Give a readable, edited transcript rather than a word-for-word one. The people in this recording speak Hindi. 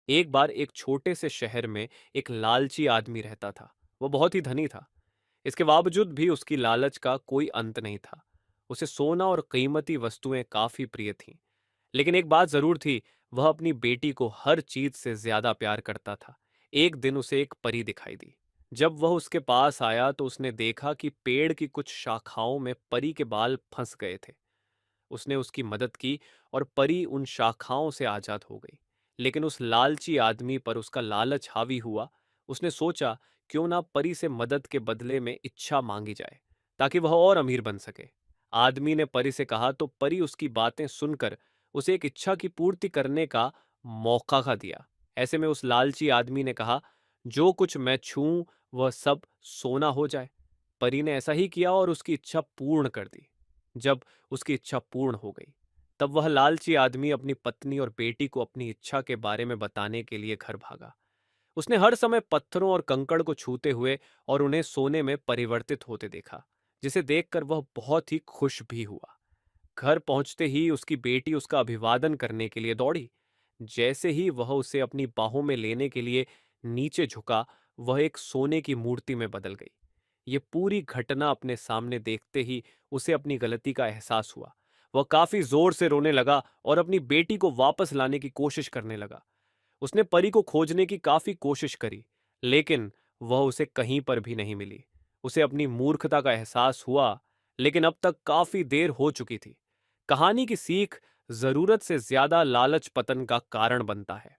एक बार एक छोटे से शहर में एक लालची आदमी रहता था। वो बहुत ही धनी था। इसके बावजूद भी उसकी लालच का कोई अंत नहीं था। उसे सोना और कीमती वस्तुएं काफी प्रिय थीं। लेकिन एक बात जरूर थी, वह अपनी बेटी को हर चीज से ज्यादा प्यार करता था। एक दिन उसे एक परी दिखाई दी। जब वह उसके पास आया तो उसने देखा कि पेड़ की कुछ शाखाओं में परी के बाल फंस गए थे। उसने उसकी मदद की और परी उन शाखाओं से आजाद हो गई। लेकिन उस लालची आदमी पर उसका लालच हावी हुआ। उसने सोचा, क्यों ना परी से मदद के बदले में इच्छा मांगी जाए, ताकि वह और अमीर बन सके। आदमी ने परी से कहा तो परी उसकी बातें सुनकर उसे एक इच्छा की पूर्ति करने का मौका का दिया। ऐसे में उस लालची आदमी ने कहा, जो कुछ मैं छूऊं वह सब सोना हो जाए। परी ने ऐसा ही किया और उसकी इच्छा पूर्ण कर दी। जब उसकी इच्छा पूर्ण हो गई, तब वह लालची आदमी अपनी पत्नी और बेटी को अपनी इच्छा के बारे में बताने के लिए घर भागा। उसने हर समय पत्थरों और कंकड़ को छूते हुए और उन्हें सोने में परिवर्तित होते देखा, जिसे देखकर वह बहुत ही खुश भी हुआ। घर पहुंचते ही उसकी बेटी उसका अभिवादन करने के लिए दौड़ी। जैसे ही वह उसे अपनी बाहों में लेने के लिए नीचे झुका, वह एक सोने की मूर्ति में बदल गई। ये पूरी घटना अपने सामने देखते ही उसे अपनी गलती का एहसास हुआ। वह काफी जोर से रोने लगा और अपनी बेटी को वापस लाने की कोशिश करने लगा। उसने परी को खोजने की काफी कोशिश करी, लेकिन वह उसे कहीं पर भी नहीं मिली। उसे अपनी मूर्खता का एहसास हुआ, लेकिन अब तक काफी देर हो चुकी थी। कहानी की सीख, जरूरत से ज्यादा लालच पतन का कारण बनता है।